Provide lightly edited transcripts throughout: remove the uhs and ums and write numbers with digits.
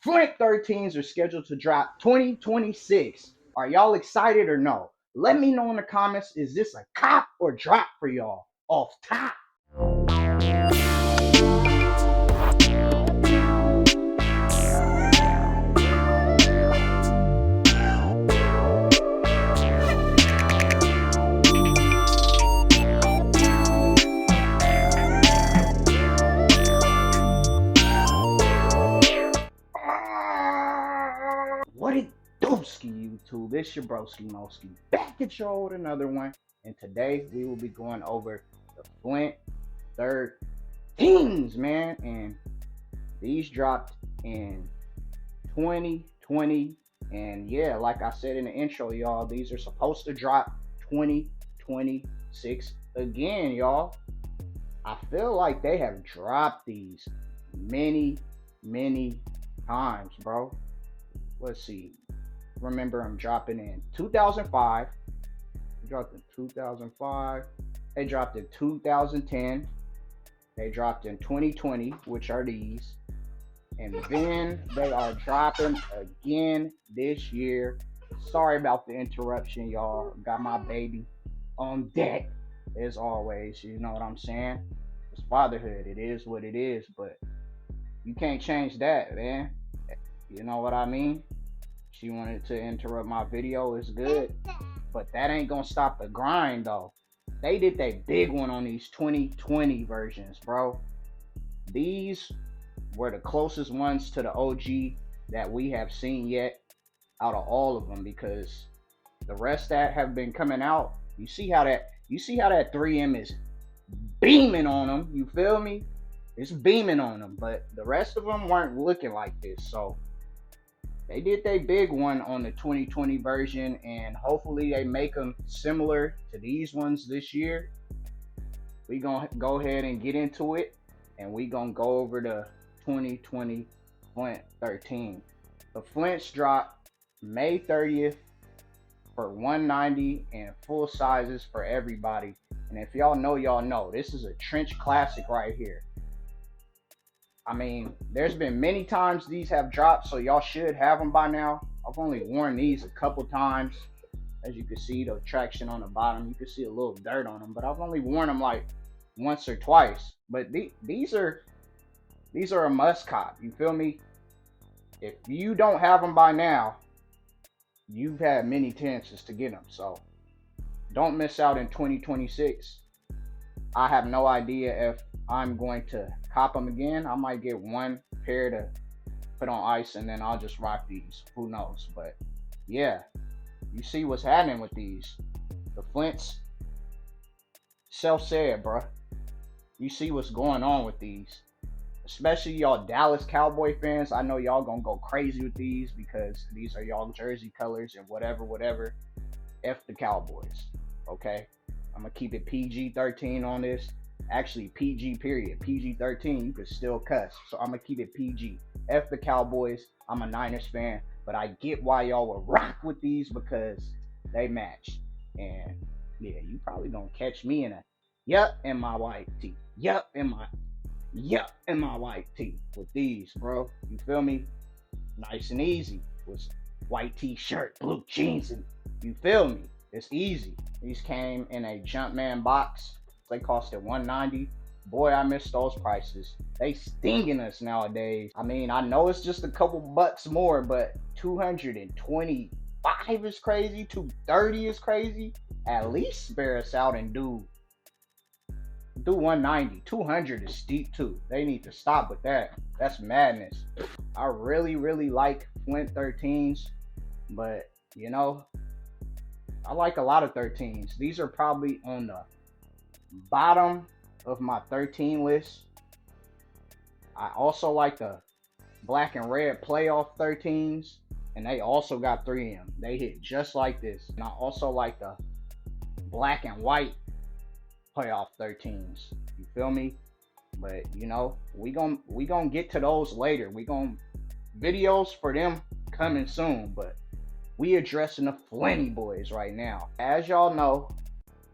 Flint 13s are scheduled to drop 2026. Are y'all excited or no? Let me know in the comments. Is this a cop or drop for y'all? Off top. What it doski YouTube? It's your broski Moski back at y'all with another one. And today we will be going over the Flint 13s, man. And these dropped in 2020. And yeah, like I said in the intro, y'all, these are supposed to drop 2026 again, y'all. I feel like they have dropped these many times, bro. Let's see. Remember, I'm dropping in 2005. They dropped in 2005. They dropped in 2010. They dropped in 2020, which are these. And then they are dropping again this year. Sorry about the interruption, y'all. Got my baby on deck as always. You know what I'm saying? It's fatherhood. It is what it is, but you can't change that, man. You know what I mean? She wanted to interrupt my video. It's good. But that ain't gonna stop the grind, though. They did that big one on these 2020 versions, bro. These were the closest ones to the OG that we have seen yet out of all of them, because the rest that have been coming out, you see how that 3M is beaming on them. You feel me? It's beaming on them, but the rest of them weren't looking like this. So they did their big one on the 2020 version, and hopefully they make them similar to these ones this year. We gonna go ahead and get into it, and we gonna go over the 2020 Flint 13. The Flints dropped May 30th for 190 and full sizes for everybody. And if y'all know, this is a trench classic right here. I mean, there's been many times these have dropped, so y'all should have them by now. I've only worn these a couple times. As you can see, the traction on the bottom, you can see a little dirt on them, but I've only worn them like once or twice. But these are a must cop. You feel me? If you don't have them by now, you've had many chances to get them. So don't miss out in 2026. I have no idea if I'm going to cop them again. I might get one pair to put on ice, and then I'll just rock these. Who knows? But yeah, you see what's happening with these. The Flints, self-said, bro. You see what's going on with these. Especially y'all Dallas Cowboy fans. I know y'all gonna go crazy with these because these are y'all jersey colors and whatever. F the Cowboys. Okay? I'm gonna keep it PG-13 on this. Actually, PG period. PG-13, you could still cuss. So I'm gonna keep it PG. F the Cowboys. I'm a Niners fan, but I get why y'all will rock with these because they match. And yeah, you probably gonna catch me in a in my white tee. In my white tee with these, bro. You feel me? Nice and easy. With white t-shirt, blue jeans, and you feel me? It's easy. These came in a Jumpman box. They costed $190. Boy, I miss those prices. They stinging us nowadays. I mean, I know it's just a couple bucks more, but $225 is crazy. $230 is crazy. At least spare us out and do 190. 200 is steep too. They need to stop with that. That's madness. I really like Flint 13s, but you know, I like a lot of 13s. These are probably on the bottom of my 13 list. I also like the black and red playoff 13s, and they also got 3M. They hit just like this. And I also like the black and white playoff 13s. You feel me? But you know, we gon' get to those later. Videos for them coming soon, but we addressing the Flinty boys right now. As y'all know,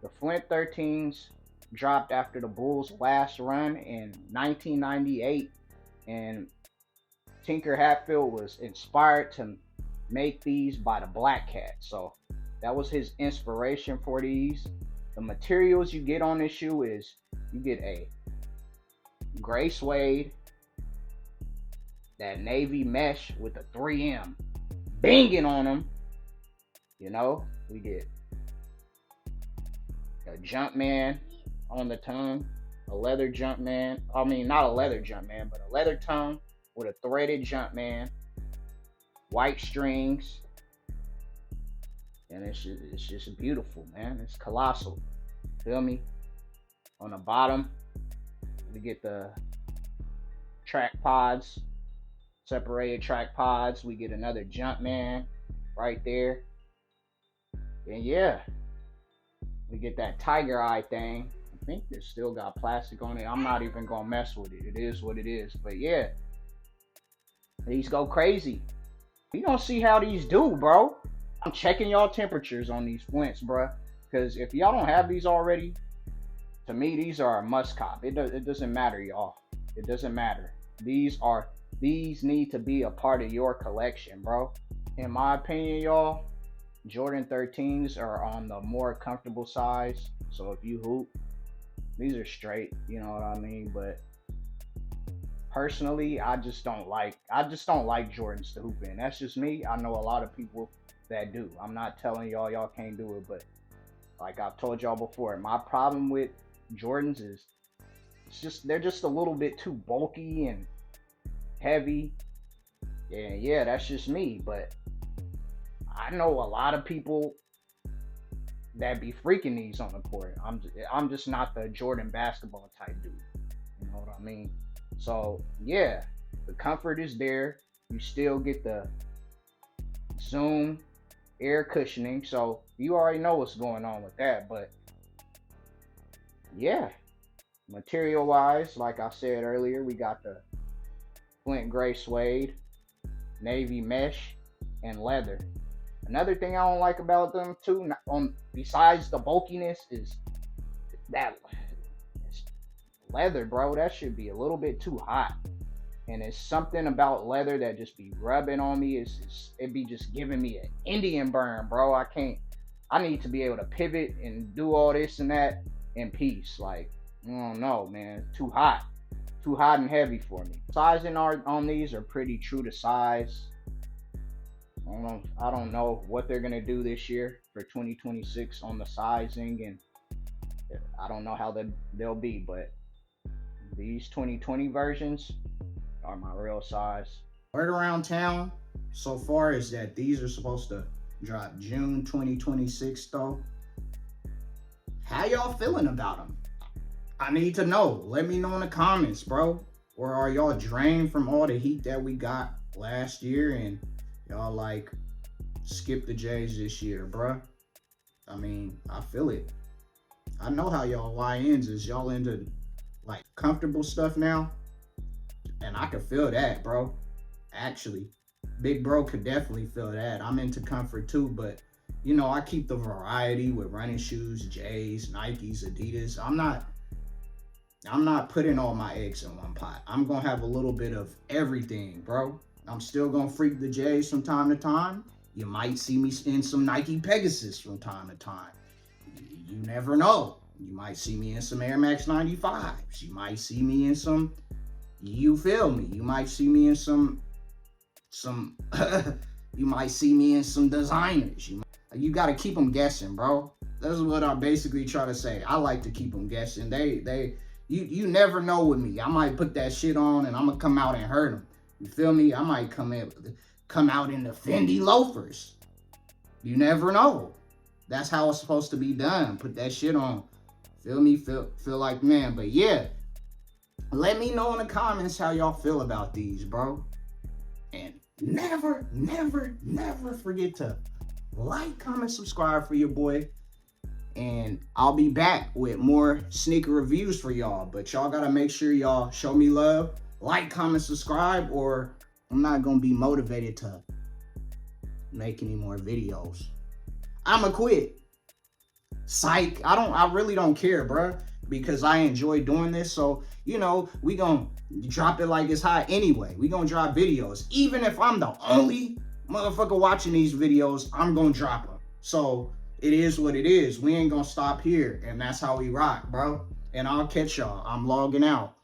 the Flint 13s dropped after the Bulls' last run in 1998, and Tinker Hatfield was inspired to make these by the Black Cat. So that was his inspiration for these. The materials you get on this shoe is you get a gray suede, that navy mesh with a 3M banging on them. You know, we get a Jumpman on the tongue, a leather Jumpman. I mean, not a leather Jumpman, but a leather tongue with a threaded Jumpman, white strings, and it's just beautiful, man. It's colossal. Feel me? On the bottom, we get the track pods, separated track pods. We get another Jumpman right there. And yeah, we get that tiger eye thing. I think it's still got plastic on it. I'm not even gonna mess with it. It is what it is. But yeah, these go crazy. You don't see how these do, bro. I'm checking y'all temperatures on these Flints, bro. Because if y'all don't have these already, to me, these are a must cop. It doesn't matter, y'all. It doesn't matter. These need to be a part of your collection, bro. In my opinion, y'all, Jordan 13s are on the more comfortable size. So if you hoop, these are straight, you know what I mean? But personally, I just don't like Jordans to hoop in. That's just me. I know a lot of people that do. I'm not telling y'all can't do it, but like I've told y'all before, my problem with Jordans is they're just a little bit too bulky and heavy. And yeah, that's just me, but I know a lot of people that be freaking these on the court. I'm just not the Jordan basketball type dude. You know what I mean? So yeah, the comfort is there. You still get the Zoom air cushioning, so you already know what's going on with that. But yeah, material wise, like I said earlier, we got the Flint gray suede, navy mesh, and leather. Another thing I don't like about them too, besides the bulkiness, is that leather, bro. That should be a little bit too hot. And it's something about leather that just be rubbing on me. It be just giving me an Indian burn, bro. I need to be able to pivot and do all this and that in peace. Like, I don't know, man. Too hot and heavy for me. Sizing on these are pretty true to size. I don't know what they're gonna do this year for 2026 on the sizing, and I don't know how they'll be, but these 2020 versions are my real size. Word around town so far is that these are supposed to drop June 2026 though. How y'all feeling about them? I need to know. Let me know in the comments, bro. Or are y'all drained from all the heat that we got last year and y'all like skip the J's this year, bruh? I mean, I feel it. I know how y'all YNs is. Y'all into like comfortable stuff now, and I can feel that, bro. Actually, big bro could definitely feel that. I'm into comfort too, but you know, I keep the variety with running shoes, J's, Nikes, Adidas. I'm not putting all my eggs in one pot. I'm gonna have a little bit of everything, bro. I'm still gonna freak the J's from time to time. You might see me in some Nike Pegasus from time to time. You never know. You might see me in some Air Max 95s. You might see me in some, you feel me? You might see me in some you might see me in some designers. You gotta keep them guessing, bro. That's what I basically try to say. I like to keep them guessing. You never know with me. I might put that shit on and I'm gonna come out and hurt them. You feel me? I might come out in the Fendi loafers. You never know. That's how it's supposed to be done. Put that shit on. Feel me? Feel like man. But yeah, let me know in the comments how y'all feel about these, bro. And never forget to like, comment, subscribe for your boy. And I'll be back with more sneaker reviews for y'all. But y'all gotta make sure y'all show me love. Like, comment, subscribe, or I'm not gonna be motivated to make any more videos. I'ma quit. Psych. I really don't care, bruh. because I enjoy doing this. So, you know, we gonna drop it like it's hot anyway. We gonna drop videos. Even if I'm the only motherfucker watching these videos, I'm gonna drop them. So it is what it is. We ain't gonna stop here. And that's how we rock, bro. And I'll catch y'all. I'm logging out.